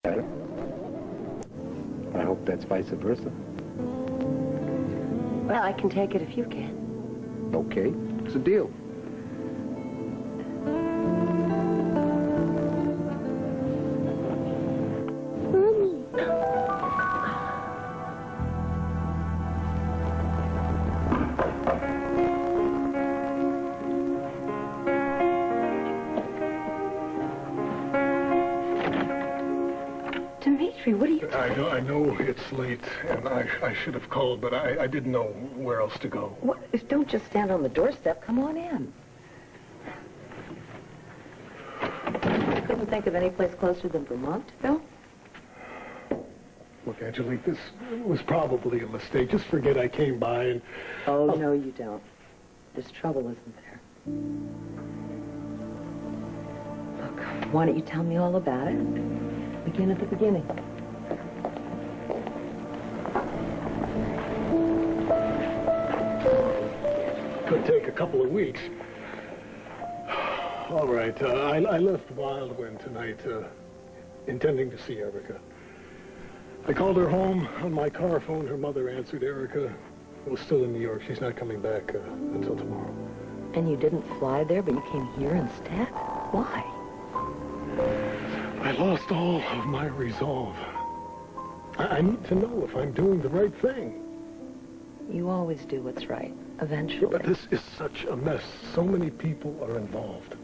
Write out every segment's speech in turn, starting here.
better. I hope that's vice versa. Well, I can take it if you can. Okay, it's a deal. Dimitri, what are you doing? I know it's late, and I should have called, but I didn't know where else to go. What? Don't just stand on the doorstep. Come on in. You couldn't think of any place closer than Vermont, Phil? Look, Angelique, this was probably a mistake. Just forget I came by and... Oh, no, you don't. There's trouble, isn't there? Look, why don't you tell me all about it? Begin at the beginning. Could take a couple of weeks. All right, I left Wildwind tonight, intending to see Erica. I called her home on my car phone. Her mother answered. Erica was still in New York. She's not coming back until tomorrow. And you didn't fly there, but you came here instead? Why? I lost all of my resolve. I need to know if I'm doing the right thing. You always do what's right, eventually. But this is such a mess. So many people are involved.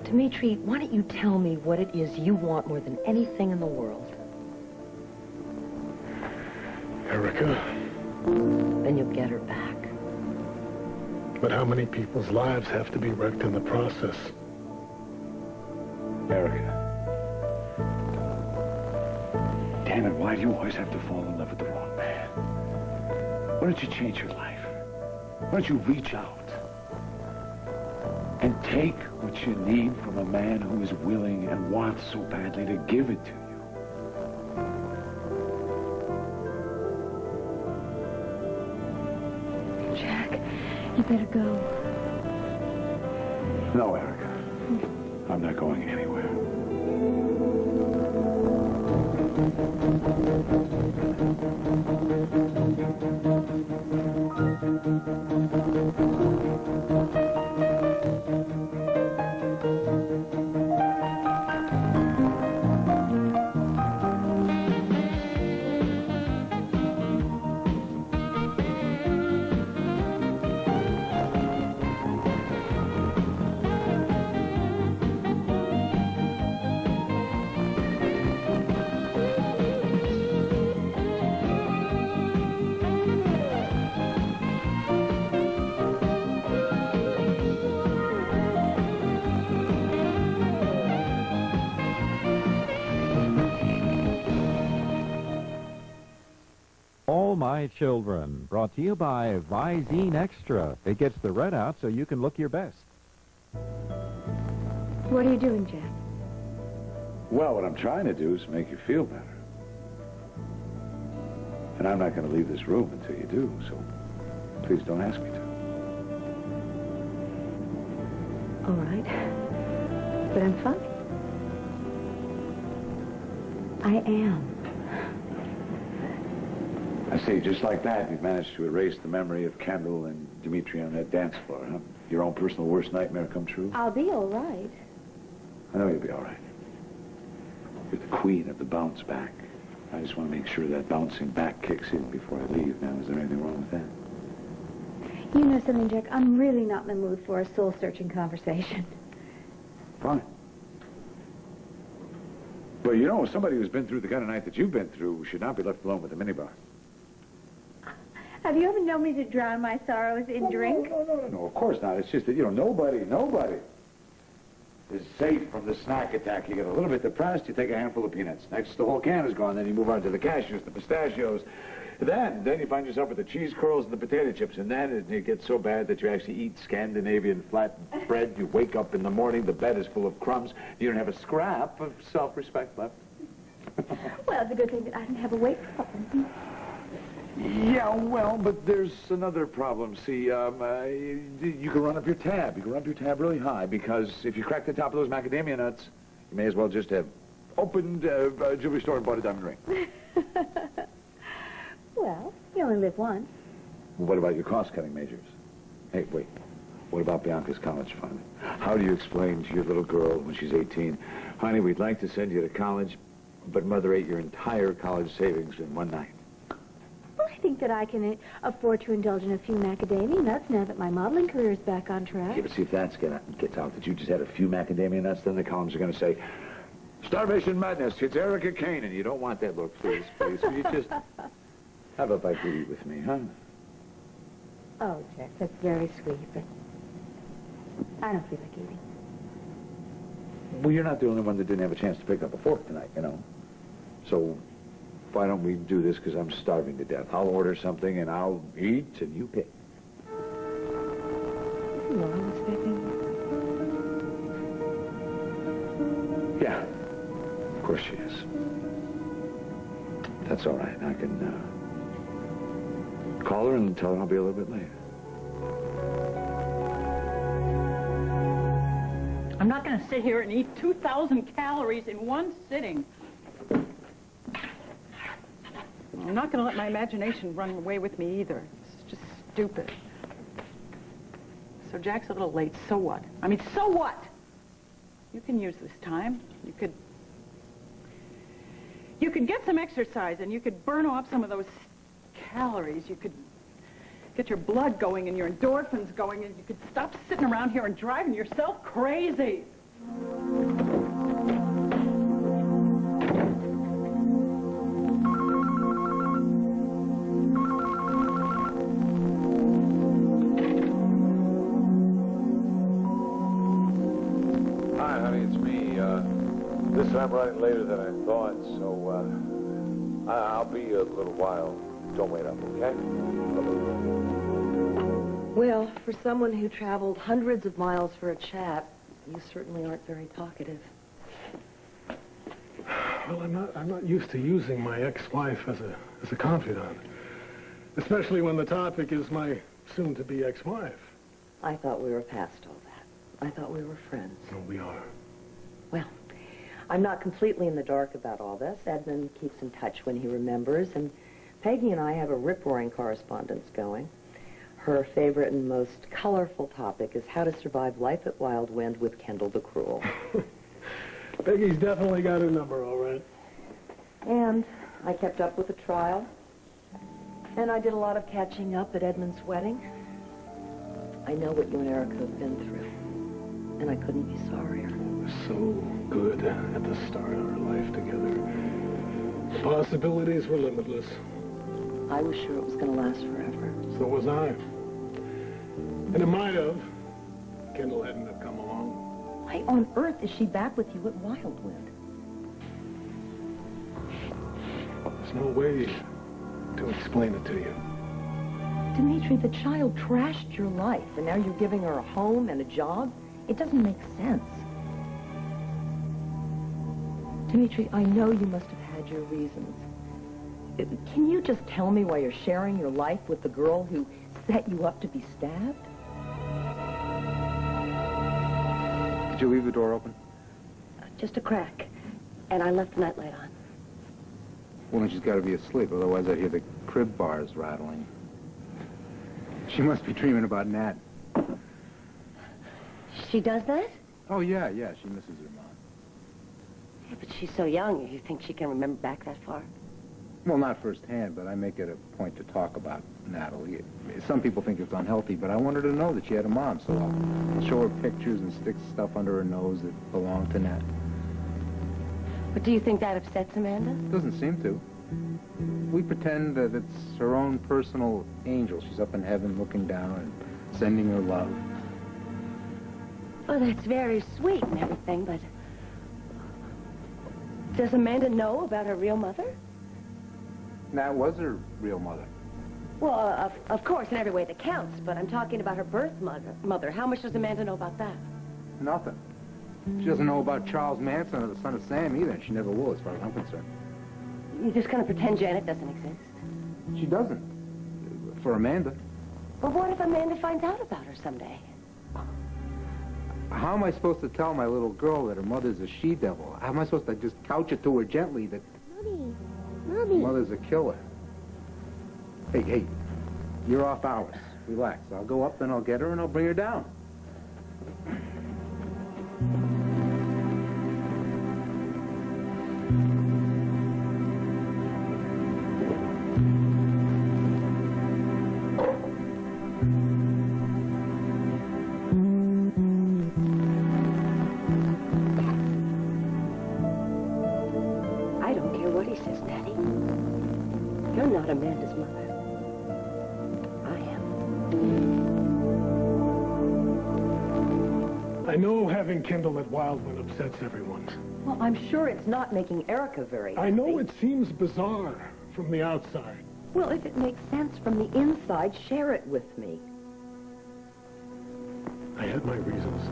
Dimitri, why don't you tell me what it is you want more than anything in the world? Erica. Then you'll get her back. But how many people's lives have to be wrecked in the process? Erica. Damn it, why do you always have to fall in love with the wrong man? Why don't you change your life? Why don't you reach out and take what you need from a man who is willing and wants so badly to give it to you? Jack, you better go. No, Erica. I'm not going anywhere. All My Children, brought to you by Visine Extra. It gets the red out so you can look your best. What are you doing, Jack? Well, what I'm trying to do is make you feel better. And I'm not going to leave this room until you do, so please don't ask me to. All right. But I'm fine. I am. I see, just like that, you've managed to erase the memory of Kendall and Dimitri on that dance floor, huh? Your own personal worst nightmare come true? I'll be all right. I know you'll be all right. You're the queen of the bounce back. I just want to make sure that bouncing back kicks in before I leave. Now, is there anything wrong with that? You know something, Jack? I'm really not in the mood for a soul-searching conversation. Fine. But you know, somebody who's been through the kind of night that you've been through should not be left alone with a minibar. Have you ever known me to drown my sorrows in drink? No, of course not. It's just that, you know, nobody is safe from the snack attack. You get a little bit depressed, you take a handful of peanuts. Next, the whole can is gone. Then you move on to the cashews, the pistachios. Then you find yourself with the cheese curls and the potato chips. And then it gets so bad that you actually eat Scandinavian flat bread. You wake up in the morning, the bed is full of crumbs. You don't have a scrap of self-respect left. Well, it's a good thing that I didn't have a weight problem. Yeah, well, but there's another problem. See, you can run up your tab. You can run up your tab really high, because if you crack the top of those macadamia nuts, you may as well just have opened a jewelry store and bought a diamond ring. Well, you only live once. Well, what about your cost-cutting measures? Hey, wait. What about Bianca's college fund? How do you explain to your little girl when she's 18, honey, we'd like to send you to college, but Mother ate your entire college savings in one night? Well, I think that I can afford to indulge in a few macadamia nuts now that my modeling career is back on track. Yeah, but see if that gets out that you just had a few macadamia nuts, then the columns are going to say, Starvation Madness, it's Erica Kane, and you don't want that look, please. Will you just have a bite to eat with me, huh? Oh, Jeff, that's very sweet, but I don't feel like eating. Well, you're not the only one that didn't have a chance to pick up a fork tonight, you know. So why don't we do this, because I'm starving to death. I'll order something, and I'll eat, and you pick. Is Mom expecting you? Yeah, of course she is. That's all right. I can call her and tell her I'll be a little bit late. I'm not going to sit here and eat 2,000 calories in one sitting. I'm not going to let my imagination run away with me either. It's just stupid. So Jack's a little late. So what? I mean, so what? You can use this time. You could get some exercise, and you could burn off some of those calories. You could get your blood going and your endorphins going, and you could stop sitting around here and driving yourself crazy. Hi, honey, it's me. This time I'm running later than I thought, so I'll be a little while. Don't wait up, okay? Well, for someone who traveled hundreds of miles for a chat, you certainly aren't very talkative. Well, I'm not used to using my ex-wife as a confidant, especially when the topic is my soon-to-be ex-wife. I thought we were past all that. I thought we were friends. No, we are. Well, I'm not completely in the dark about all this. Edmund keeps in touch when he remembers, and Peggy and I have a rip-roaring correspondence going. Her favorite and most colorful topic is how to survive life at Wild Wind with Kendall the Cruel. Peggy's definitely got her number, all right. And I kept up with the trial. And I did a lot of catching up at Edmund's wedding. I know what you and Erica have been through. And I couldn't be sorrier. We were so good at the start of our life together. The possibilities were limitless. I was sure it was going to last forever. So was I. And it might have. Kendall hadn't have come along. Why on earth is she back with you at Wildwood? There's no way to explain it to you. Dimitri, the child trashed your life, and now you're giving her a home and a job? It doesn't make sense. Dimitri, I know you must have had your reasons. Can you just tell me why you're sharing your life with the girl who set you up to be stabbed? Did you leave the door open? Just a crack. And I left the nightlight on. Well, then she's got to be asleep, otherwise I'd hear the crib bars rattling. She must be dreaming about Nat. She does that? Oh, yeah, she misses her mom. Yeah, but she's so young. You think she can remember back that far? Well, not firsthand, but I make it a point to talk about Natalie. Some people think it's unhealthy, but I want her to know that she had a mom, so I'll show her pictures and stick stuff under her nose that belonged to Nat. But do you think that upsets Amanda? Doesn't seem to. We pretend that it's her own personal angel. She's up in heaven looking down and sending her love. Oh, that's very sweet and everything, but... Does Amanda know about her real mother? Nat was her real mother. Well, of course, in every way that counts, but I'm talking about her birth mother. How much does Amanda know about that? Nothing. She doesn't know about Charles Manson or the son of Sam either, and she never will, as far as I'm concerned. You're just going to pretend Janet doesn't exist? She doesn't. For Amanda. But what if Amanda finds out about her someday? How am I supposed to tell my little girl that her mother's a she-devil? How am I supposed to just couch it to her gently that Mommy. mother's a killer? Hey, you're off hours. Relax. I'll go up and I'll get her and I'll bring her down. I don't care what he says, Daddy. You're not Amanda's mother. I am. I know having Kendall at Wildwood upsets everyone. Well, I'm sure it's not making Erica very happy. I know it seems bizarre from the outside. Well, if it makes sense from the inside, share it with me. I had my reasons.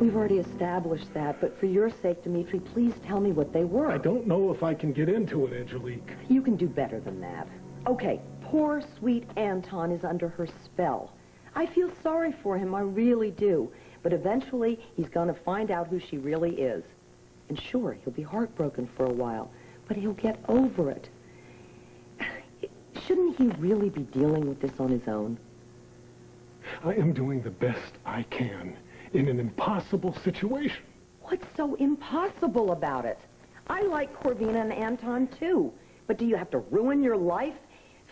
We've already established that, but for your sake, Dimitri, please tell me what they were. I don't know if I can get into it, Angelique. You can do better than that. Okay, poor, sweet Anton is under her spell. I feel sorry for him, I really do. But eventually, he's going to find out who she really is. And sure, he'll be heartbroken for a while, but he'll get over it. Shouldn't he really be dealing with this on his own? I am doing the best I can in an impossible situation. What's so impossible about it? I like Corvina and Anton, too. But do you have to ruin your life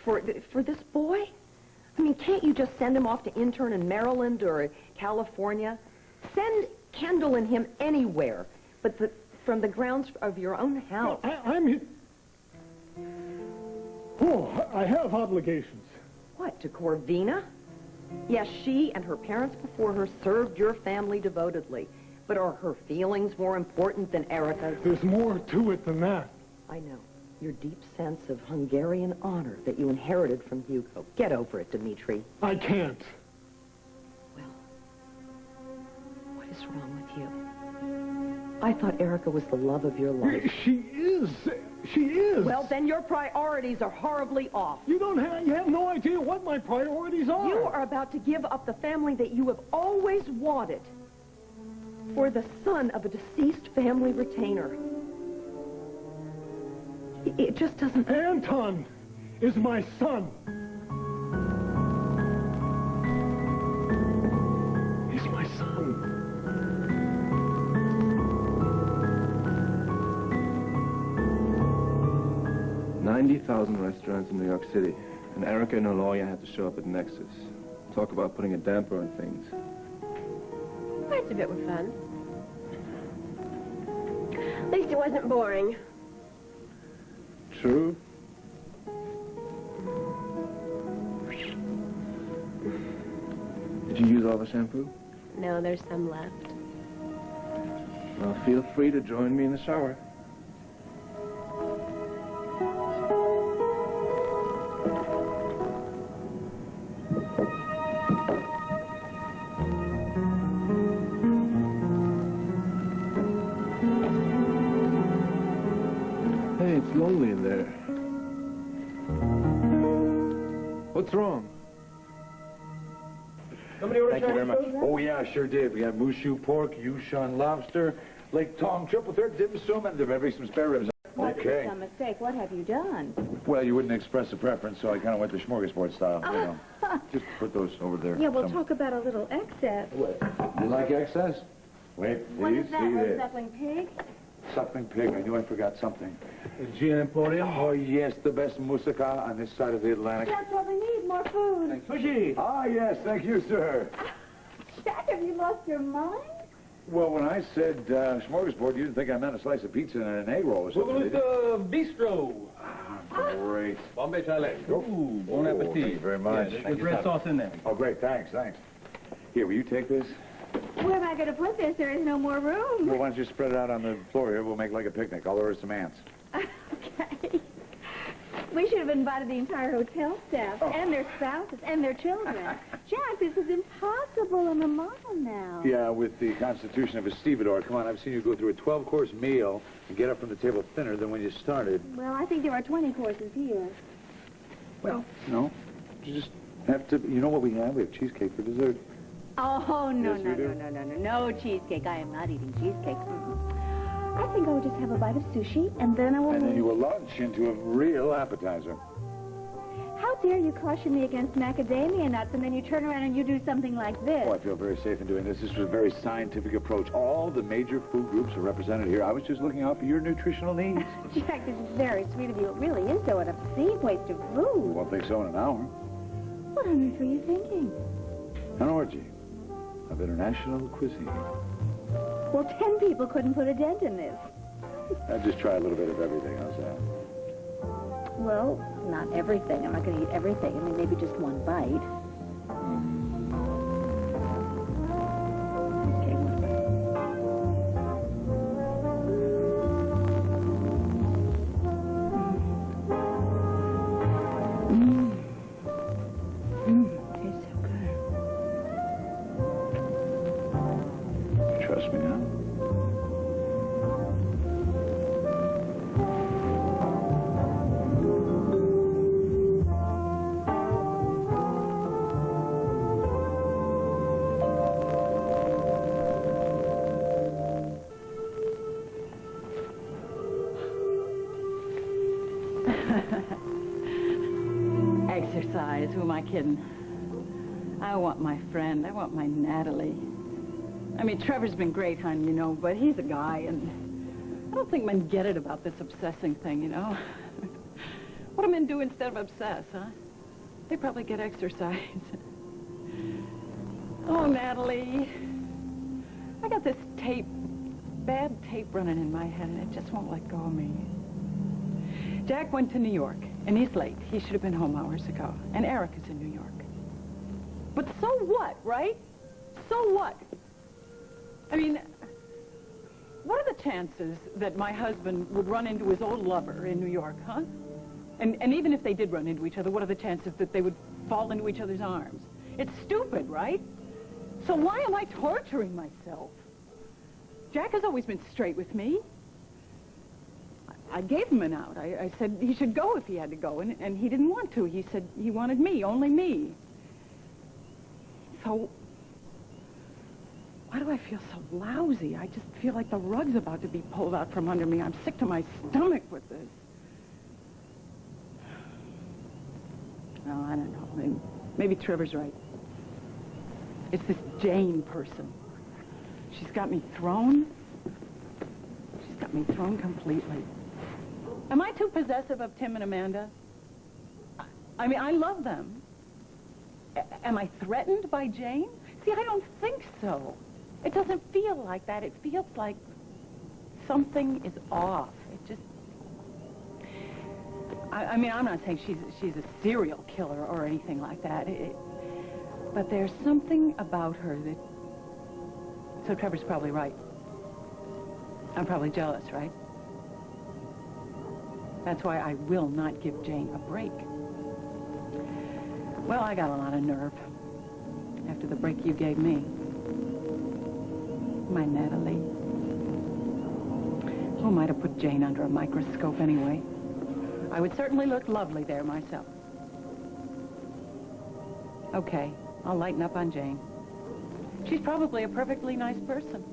for this boy? I mean, can't you just send him off to intern in Maryland or California? Send Kendall and him anywhere, but from the grounds of your own house. I have obligations. What, to Corvina? Yes, she and her parents before her served your family devotedly. But are her feelings more important than Erica's? There's more to it than that. I know. Your deep sense of Hungarian honor that you inherited from Hugo. Get over it, Dimitri. I can't. Well, what is wrong with you? I thought Erica was the love of your life. She is. She is. Well, then your priorities are horribly off. You have no idea what my priorities are. You are about to give up the family that you have always wanted for the son of a deceased family retainer. It just doesn't... Anton is my son. He's my son. 90,000 restaurants in New York City, and Erica and her lawyer had to show up at Nexus. Talk about putting a damper on things. Parts of it were fun. At least it wasn't boring. True. Did you use all the shampoo? No, there's some left. Well, feel free to join me in the shower. Hey, it's lonely in there. What's wrong? Thank you very much. Oh, yeah, sure did. We have moose shoe pork, Yushan lobster, Lake Tong triple third dim sum, and maybe some spare ribs. Okay. Some mistake. What have you done? Well, you wouldn't express a preference, so I kind of went the smorgasbord style, you know. Just put those over there. Yeah, we'll somewhere. talk about a little excess. You like excess? Wait, What please is that? see A this. suckling pig? Suckling pig. I knew I forgot something. Gian Emporium? Oh, yes, the best moussaka on this side of the Atlantic. That's what we need, more food. Sushi! Ah, yes, thank you, sir. Jack, have you lost your mind? Well, when I said smorgasbord, you didn't think I meant a slice of pizza and an egg roll or something, did you? Bistro. Great. Bombay Chalet. Ooh, bon appetit. Thank you very much. There's red sauce in there. Oh, great, thanks. Here, will you take this? Where am I going to put this? There is no more room. Well, why don't you spread it out on the floor here? We'll make like a picnic. I'll order some ants. Okay. We should have invited the entire hotel staff and their spouses and their children. Jack, this is impossible. I'm a model now. Yeah, with the constitution of a stevedore. Come on, I've seen you go through a 12-course meal and get up from the table thinner than when you started. Well, I think there are 20 courses here. Well, no. You just have to... You know what we have? We have cheesecake for dessert. Oh, no, Yes, no, you do? no cheesecake. I am not eating cheesecake. I think I will just have a bite of sushi, and then I will... And then you will launch into a real appetizer. How dare you caution me against macadamia nuts, and then you turn around and you do something like this? Oh, I feel very safe in doing this. This is a very scientific approach. All the major food groups are represented here. I was just looking out for your nutritional needs. Jack, this is very sweet of you. It really is, though, an obscene waste of You food. won't think so in an hour. What on earth were you thinking? An orgy of international cuisine. Well, 10 people couldn't put a dent in this. I'll just try a little bit of everything. How's that? Well, not everything. I'm not going to eat everything. I mean, maybe just one bite. Okay, one bite. Tastes so good. Trust me now. Exercise, who am I kidding? I want my friend, I want my Natalie. I mean, Trevor's been great, hon, you know, but he's a guy, and I don't think men get it about this obsessing thing, you know? What do men do instead of obsess, huh? They probably get exercise. Oh, Natalie, I got this bad tape running in my head, and it just won't let go of me. Jack went to New York, and he's late. He should have been home hours ago. And Erica's in New York. But so what, right? So what? I mean, what are the chances that my husband would run into his old lover in New York, huh? And even if they did run into each other, what are the chances that they would fall into each other's arms? It's stupid, right? So why am I torturing myself? Jack has always been straight with me. I gave him an out. I said he should go if he had to go, and he didn't want to. He said he wanted me, only me. So, why do I feel so lousy? I just feel like the rug's about to be pulled out from under me. I'm sick to my stomach with this. No, I don't know. Maybe Trevor's right. It's this Jane person. She's got me thrown. She's got me thrown completely. Am I too possessive of Tim and Amanda? I mean, I love them. Am I threatened by Jane? See, I don't think so. It doesn't feel like that. It feels like something is off. It just... I mean, I'm not saying she's a serial killer or anything like that. But there's something about her that... So Trevor's probably right. I'm probably jealous, right? That's why I will not give Jane a break. Well, I got a lot of nerve after the break you gave me. My Natalie. Who might have put Jane under a microscope anyway? I would certainly look lovely there myself. Okay, I'll lighten up on Jane. She's probably a perfectly nice person.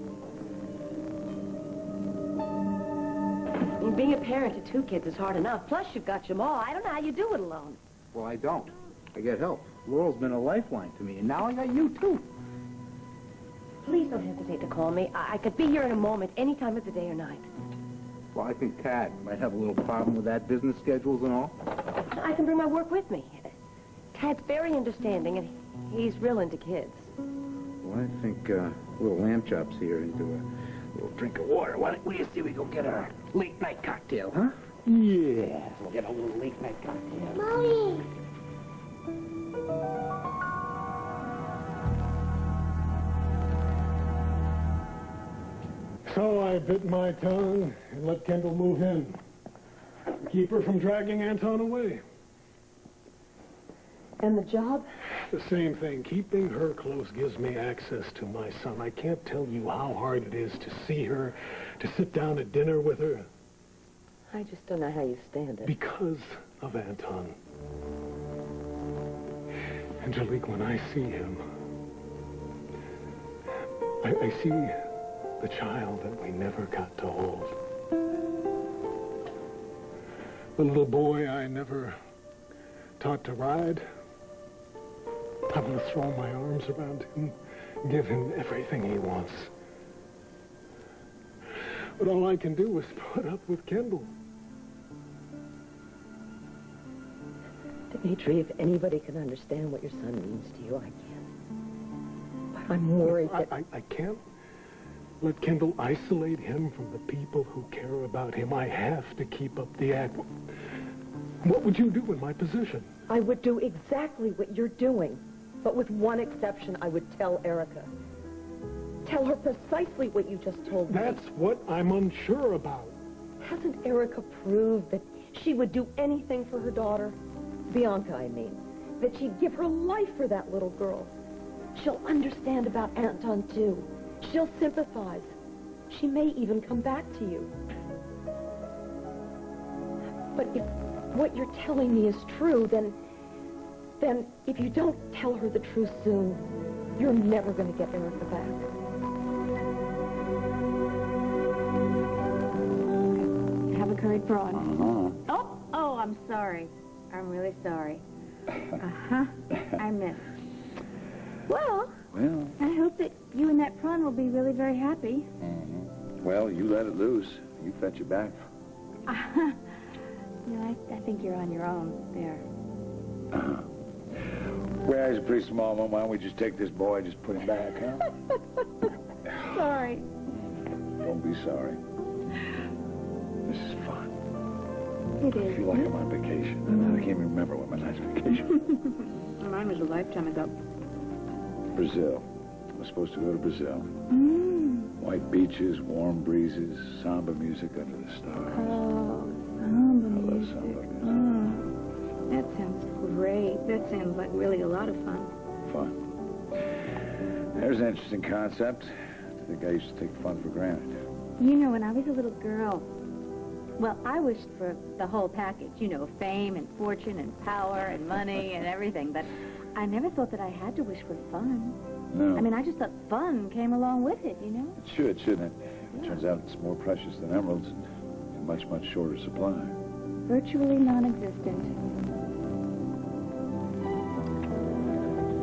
Being a parent to 2 kids is hard enough. Plus, you've got Jamal. I don't know how you do it alone. Well, I don't. I get help. Laurel's been a lifeline to me, and now I got you, too. Please don't hesitate to call me. I could be here in a moment, any time of the day or night. Well, I think Tad might have a little problem with that, business schedules and all. I can bring my work with me. Tad's very understanding, and he's real into kids. Well, I think little lamb chops here into a little drink of water. What do you see we go get our late night cocktail, huh? Yeah, we'll get a little late night cocktail. Mommy! So I bit my tongue and let Kendall move in. Keep her from dragging Anton away. And the job? The same thing. Keeping her close gives me access to my son. I can't tell you how hard it is to see her, to sit down at dinner with her. I just don't know how you stand it. Because of Anton. Angelique, when I see him, I see the child that we never got to hold. The little boy I never taught to ride. I'm going to throw my arms around him, give him everything he wants. But all I can do is put up with Kendall. Dimitri, if anybody can understand what your son means to you, I can. But I'm worried that... I can't let Kendall isolate him from the people who care about him. I have to keep up the act. What would you do in my position? I would do exactly what you're doing. But with one exception, I would tell Erica. Tell her precisely what you just told me. That's what I'm unsure about. Hasn't Erica proved that she would do anything for her daughter? Bianca, I mean. That she'd give her life for that little girl. She'll understand about Anton, too. She'll sympathize. She may even come back to you. But if what you're telling me is true, then if you don't tell her the truth soon, you're never going to get Erica back. Have a curried prawn. Uh-huh. Oh, I'm sorry. I'm really sorry. Uh-huh. I missed. Well, I hope that you and that prawn will be really very happy. Well, you let it loose. You fetch it back. No, I think you're on your own there. Well, it's a pretty small moment. Why don't we just take this boy and just put him back, huh? Sorry. Don't be sorry. This is fun. It I is. feel like I'm on vacation. And I can't even remember when my last vacation. Mine was a lifetime ago. Brazil. I was supposed to go to Brazil. Mm. White beaches, warm breezes, samba music under the stars. Oh, samba I love music. samba music. Oh, that sounds great. That sounds like really a lot of fun. Fun. There's an interesting concept. I think I used to take fun for granted. You know, when I was a little girl, well, I wished for the whole package, you know, fame and fortune and power and money and everything, but I never thought that I had to wish for fun. No. I mean, I just thought fun came along with it, you know? It should, shouldn't it? It turns out it's more precious than emeralds and in much, much shorter supply. Virtually non-existent.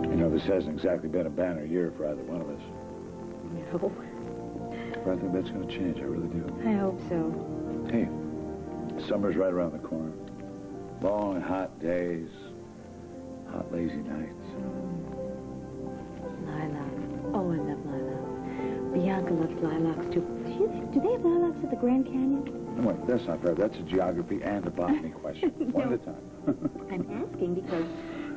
You know, this hasn't exactly been a banner year for either one of us. No. But I think that's going to change. I really do. I hope so. Hey, summer's right around the corner. Long, hot days. Hot, lazy nights. Lilacs. Oh, I love lilacs. Bianca loves lilacs, too. Do they have lilacs at the Grand Canyon? No, wait, that's not fair. That's a geography and a botany question. One at a time. I'm asking because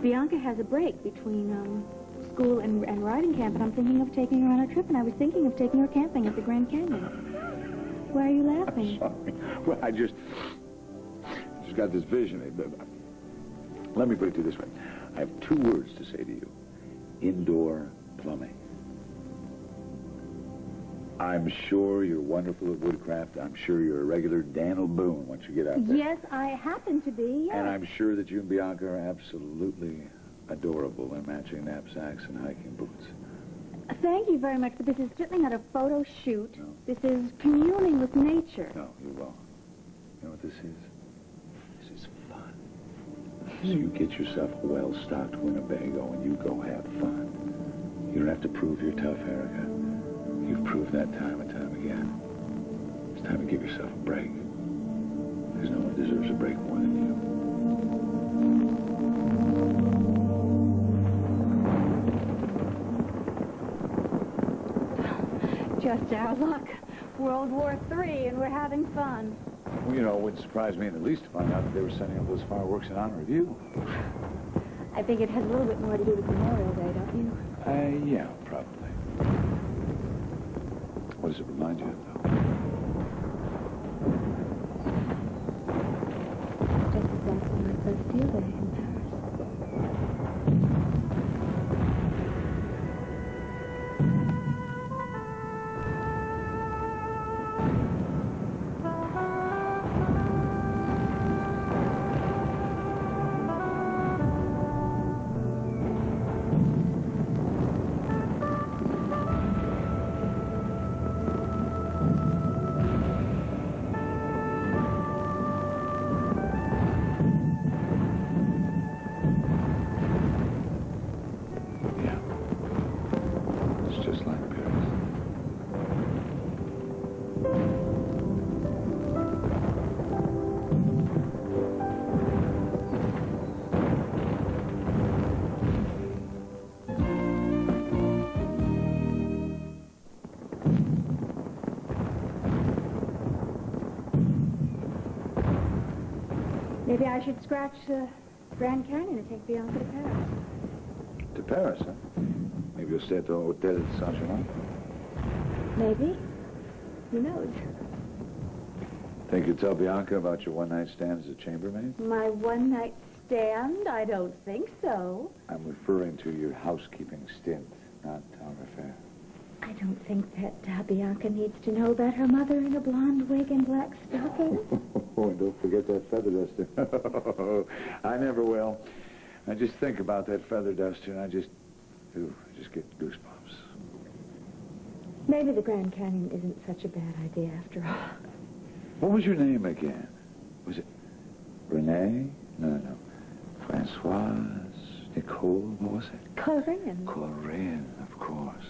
Bianca has a break between school and riding camp, and I'm thinking of taking her on a trip, and I was thinking of taking her camping at the Grand Canyon. Why are you laughing? Sorry. Well, I just got this vision. Let me put it to you this way. I have two words to say to you. Indoor plumbing. I'm sure you're wonderful at woodcraft. I'm sure you're a regular Daniel Boone once you get out there. Yes, I happen to be, yes. And I'm sure that you and Bianca are absolutely adorable in matching knapsacks and hiking boots. Thank you very much, but this is certainly not a photo shoot. No. This is communing with nature. No, you won't. You know what this is? This is fun. So you get yourself a well-stocked Winnebago and you go have fun. You don't have to prove you're tough, Erica. You've proved that time and time again. It's time to give yourself a break. Because no one deserves a break more than you. Just our luck. World War III, and we're having fun. Well, you know, it wouldn't surprise me in the least to find out that they were sending up those fireworks in honor of you. I think it has a little bit more to do with Memorial Day, don't you? Yeah, probably. What does it remind you of, though? Just exactly my first field day in Paris. Maybe I should scratch Grand Canyon and take Bianca to Paris. To Paris, huh? Maybe you'll stay at the Hotel de Saint-Germain. Maybe. Who knows? Think you'd tell Bianca about your one-night stand as a chambermaid? My one-night stand? I don't think so. I'm referring to your housekeeping stint, not our affair. I don't think that Bianca needs to know about her mother in a blonde wig and black stockings. Oh, and don't forget that feather duster. I never will. I just think about that feather duster, and I just get goosebumps. Maybe the Grand Canyon isn't such a bad idea after all. What was your name again? Was it Renee? No. Francoise? Nicole? What was it? Corinne. Corinne, of course.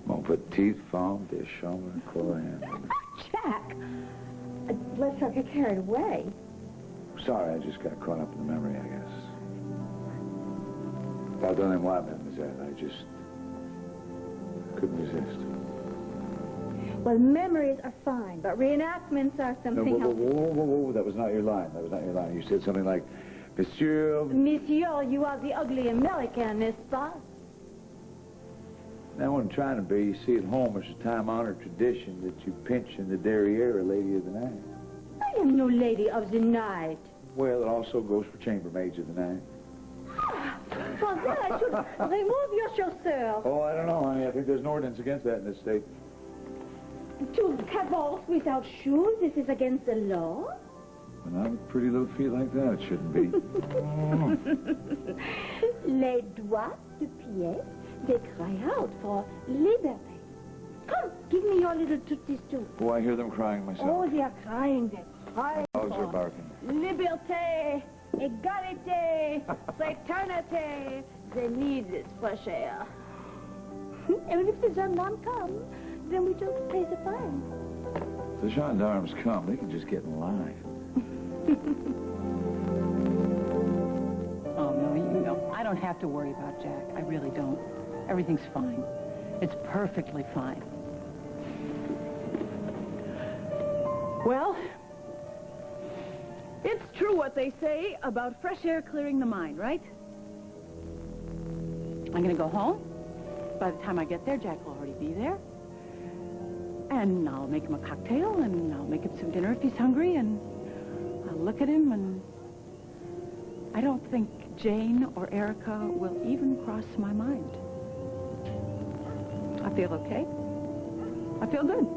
Mon petit femme de chambre, Corinne. Jack, let's not get carried away. Sorry, I just got caught up in the memory, I guess. Pardonnez-moi, mademoiselle. I just couldn't resist. Well, memories are fine, but reenactments are something else. Whoa. That was not your line. You said something like, Monsieur... Monsieur, you are the ugly American, n'est-ce pas? Now, what I'm trying to be, you see, at home, it's a time-honored tradition that you pinch in the derriere a lady of the night. I am no lady of the night. Well, it also goes for chambermaids of the night. For that, I should remove your chaussure. Oh, I don't know, honey. I think there's an ordinance against that in this state. To cavalse without shoes, this is against the law? When I have pretty little feet like that, it shouldn't be. Les doigts de pied, they cry out for liberty. Come, give me your little tooties too. Oh, I hear them crying myself. Oh, they are crying, they're crying. Dogs are barking. Liberté, égalité, fraternité. They need this fresh air. And if the gendarmes come, then we just pay the fine. If the gendarmes come, they can just get in line. Oh, no, I don't have to worry about Jack. I really don't. Everything's fine. It's perfectly fine. Well, it's true what they say about fresh air clearing the mind, right? I'm going to go home. By the time I get there, Jack will already be there. And I'll make him a cocktail, and I'll make him some dinner if he's hungry, and I'll look at him, and I don't think Jane or Erica will even cross my mind. I feel okay. I feel good.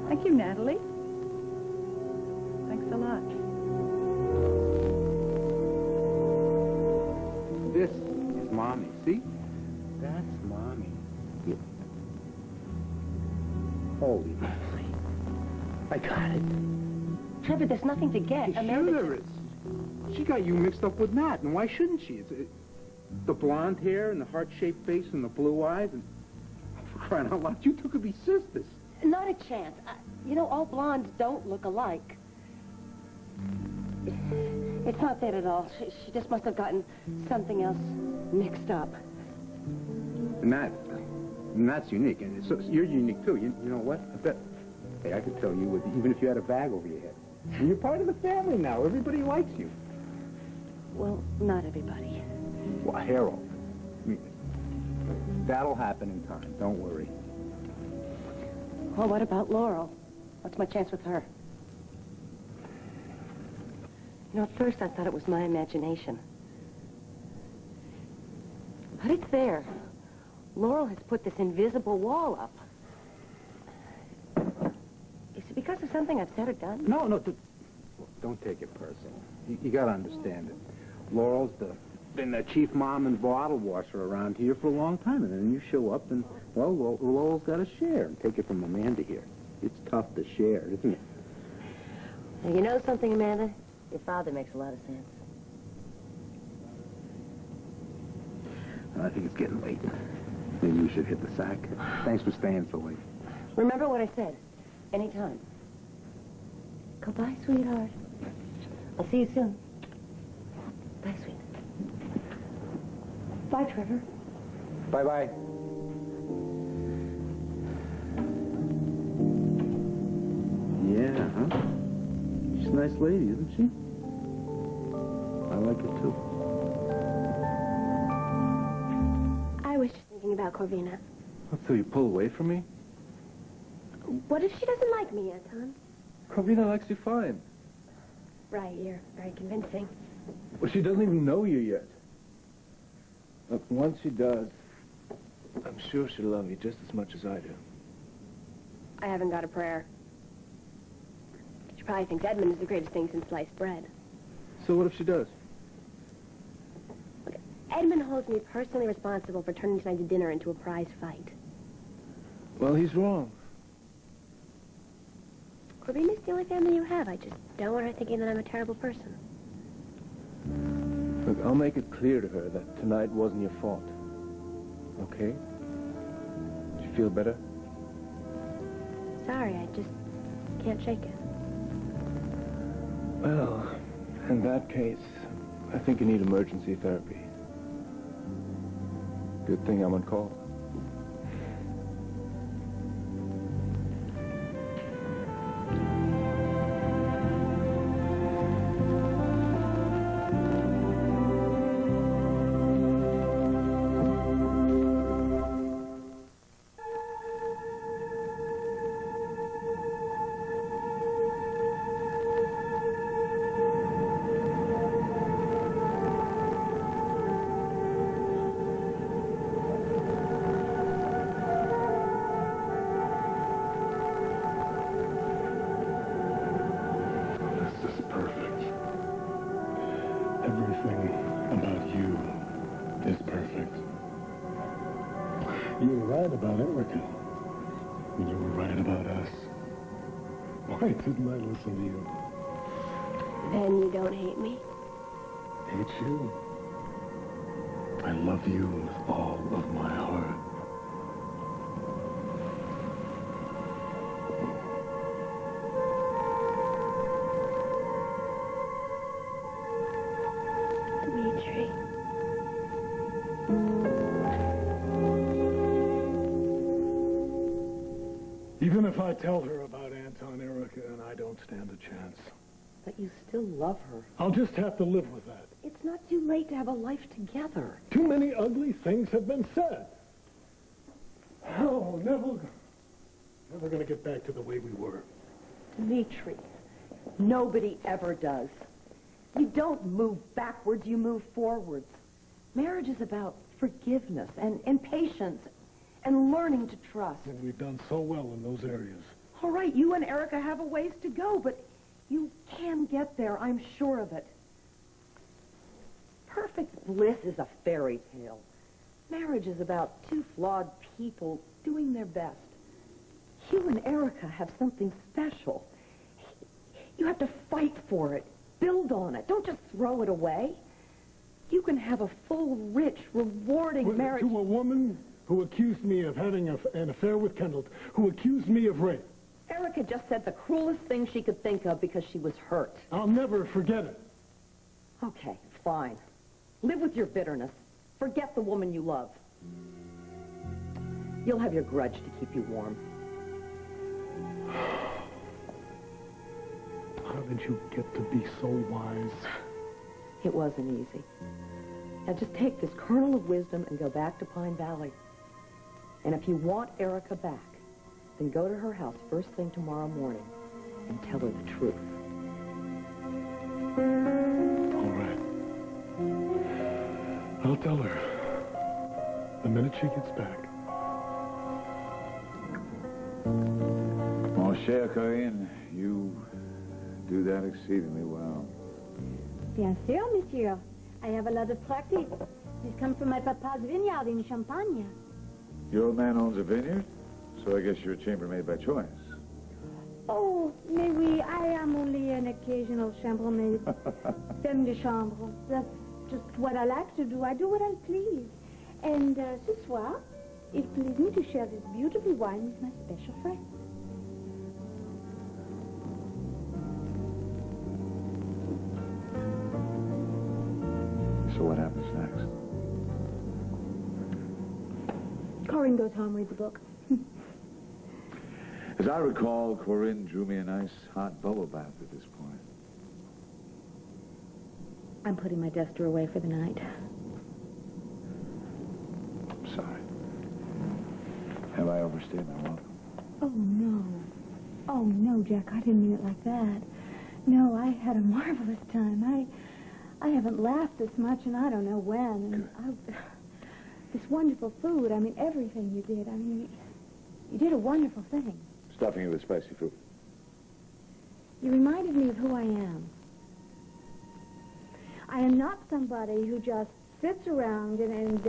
Thank you, Natalie. Thanks a lot. This is Mommy. See? That's Mommy. Yeah. Holy moly. I got it. Trevor, there's nothing to get. Sure there is. She got you mixed up with Matt, and why shouldn't she? The blonde hair and the heart-shaped face and the blue eyes, and for crying out loud, you two could be sisters. Not a chance. You know, all blondes don't look alike. It's not that at all. She just must have gotten something else mixed up. And that's unique, and so you're unique too. You know what? I bet. Hey, I could tell you would, even if you had a bag over your head. And you're part of the family now. Everybody likes you. Well, not everybody. Well, Harold. I mean, that'll happen in time. Don't worry. Well, what about Laurel? What's my chance with her? You know, at first I thought it was my imagination. But it's there. Laurel has put this invisible wall up. Is it because of something I've said or done? No, don't take it personal. You got to understand it. Laurel's been the chief mom and bottle washer around here for a long time, and then you show up and, well, Laurel's got to share. And take it from Amanda here. It's tough to share, isn't it? Well, you know something, Amanda? Your father makes a lot of sense. I think it's getting late. Maybe you should hit the sack. Thanks for staying so late. Remember what I said. Anytime. Goodbye, sweetheart. I'll see you soon. Bye, sweet. Bye, Trevor. Bye-bye. Yeah, huh? She's a nice lady, isn't she? I like her, too. I was just thinking about Corvina. What, so you pull away from me? What if she doesn't like me, Anton? Corvina likes you fine. Right, you're very convincing. Well, she doesn't even know you yet. Look, once she does, I'm sure she'll love you just as much as I do. I haven't got a prayer. She probably thinks Edmund is the greatest thing since sliced bread. So what if she does? Look, Edmund holds me personally responsible for turning tonight's dinner into a prize fight. Well, he's wrong. Corvina's the only family you have. I just don't want her thinking that I'm a terrible person. Look, I'll make it clear to her that tonight wasn't your fault. Okay? Do you feel better? Sorry, I just can't shake it. Well, in that case, I think you need emergency therapy. Good thing I'm on call. Everything about you is perfect. You were right about Erica. You were right about us. Why didn't I listen to you? Then you don't hate me? Hate you? I love you with all of my heart. Dimitri. Even if I tell her about Anton, Erica, and I don't stand a chance, But you still love her. I'll just have to live with that. It's not too late to have a life together. Too many ugly things have been said. Oh, never gonna get back to the way we were. Dimitri, nobody ever does. You don't move backwards, you move forwards. Marriage is about forgiveness and patience and learning to trust. And we've done so well in those areas. All right, you and Erica have a ways to go, but you can get there, I'm sure of it. Perfect bliss is a fairy tale. Marriage is about two flawed people doing their best. You and Erica have something special. You have to fight for it, build on it. Don't just throw it away. You can have a full, rich, rewarding marriage. To a woman who accused me of having an affair with Kendall, who accused me of rape. Erica just said the cruelest thing she could think of because she was hurt. I'll never forget it. Okay, fine. Live with your bitterness. Forget the woman you love. You'll have your grudge to keep you warm. How did you get to be so wise? It wasn't easy. Now just take this kernel of wisdom and go back to Pine Valley. And if you want Erica back, then go to her house first thing tomorrow morning and tell her the truth. All right. I'll tell her the minute she gets back. Mon cher Corinne, you do that exceedingly well. Bien sûr, monsieur. I have a lot of practice. This comes from my papa's vineyard in Champagne. Your old man owns a vineyard, so I guess you're a chambermaid by choice. Oh, mais oui, I am only an occasional chambermaid. Femme de chambre. That's just what I like to do. I do what I please. And ce soir, it pleased me to share this beautiful wine with my special friend. So what happens next? Corinne goes home, reads a book. As I recall, Corinne drew me a nice hot bubble bath at this point. I'm putting my duster away for the night. I'm sorry. Have I overstayed my welcome? Oh, no. Oh, no, Jack, I didn't mean it like that. No, I had a marvelous time. I haven't laughed this much, and I don't know when. And this wonderful food, I mean, everything you did. I mean, you did a wonderful thing. Stuffing it with spicy fruit. You reminded me of who I am. I am not somebody who just sits around and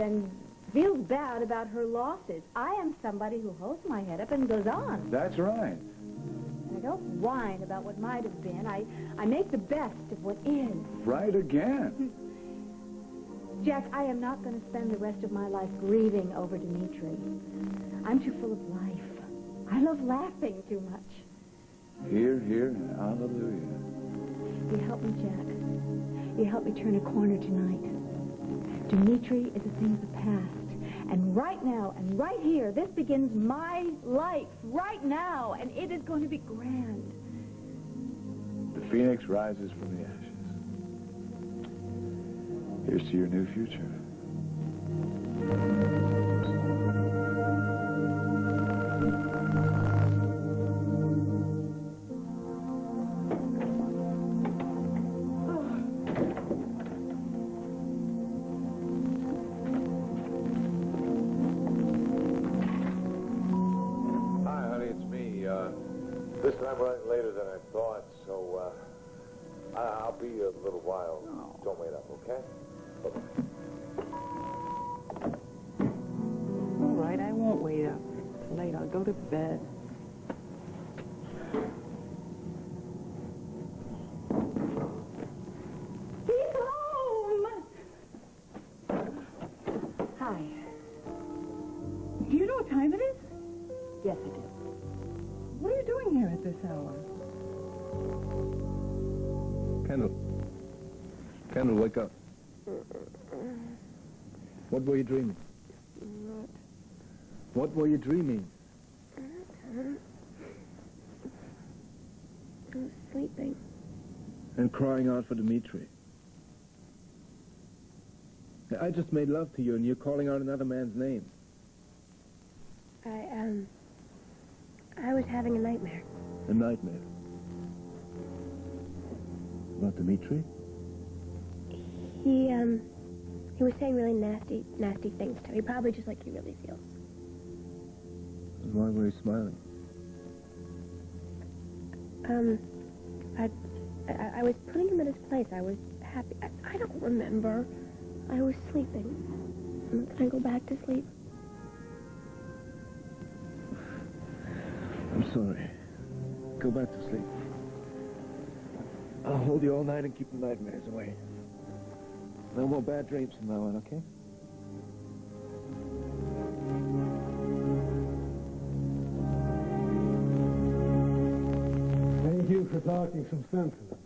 feels bad about her losses. I am somebody who holds my head up and goes on. That's right. I don't whine about what might have been. I make the best of what is. Right again. Jack, I am not going to spend the rest of my life grieving over Dimitri. I'm too full of life. I love laughing too much. Here, and hallelujah. You help me, Jack. You help me turn a corner tonight. Dimitri is a thing of the past. And right now, and right here, this begins my life. Right now. And it is going to be grand. The phoenix rises from the ashes. Here's to your new future. Hi, honey, it's me. This time running later than I thought, so I'll be a little while. Don't wait up, okay? All right, I won't wait up. It's late. I'll go to bed. He's home! Hi. Do you know what time it is? Yes, I do. What are you doing here at this hour? Kendall, wake up. What were you dreaming? What were you dreaming? I was sleeping. And crying out for Dimitri. I just made love to you, and you're calling out another man's name. I was having a nightmare. A nightmare. About Dimitri? He was saying really nasty things to me, probably just like he really feels. Why were you smiling? I was putting him in his place. I was happy. I don't remember. I was sleeping. Can I go back to sleep? I'm sorry. Go back to sleep. I'll hold you all night and keep the nightmares away. No more bad dreams from now on, okay? Thank you for talking some sense into me.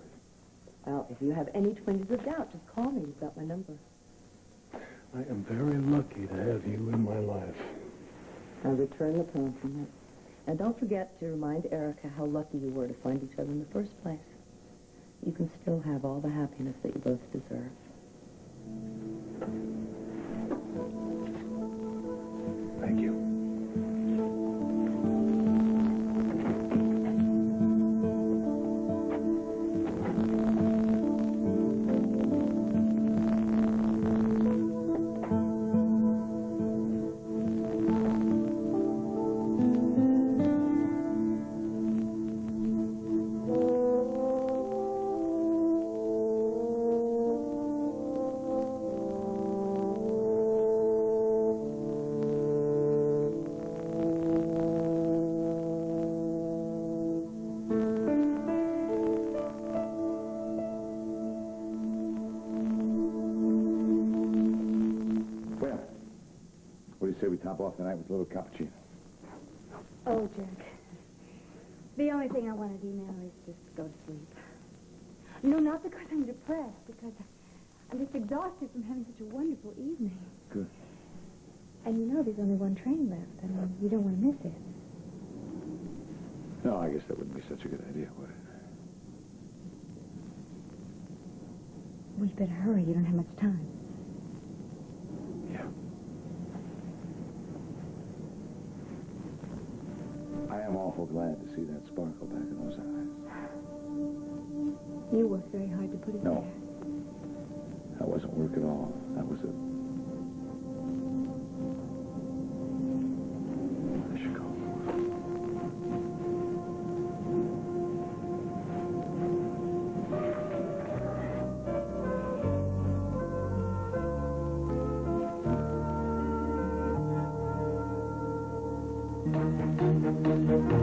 Well, if you have any twinges of doubt, just call me. You've got my number. I am very lucky to have you in my life. I'll return the compliment. And don't forget to remind Erica how lucky you were to find each other in the first place. You can still have all the happiness that you both deserve. Thank you. What do you say we top off the night with a little cappuccino? Oh, Jack. The only thing I want to do now is just go to sleep. No, not because I'm depressed, because I'm just exhausted from having such a wonderful evening. Good. And you know there's only one train left. I mean, you don't want to miss it. No, I guess that wouldn't be such a good idea, would it? we better hurry. You don't have much time. Yeah. I am awful glad to see that sparkle back in those eyes. You worked very hard to put it No. That wasn't work at all. That was it. I should go. there.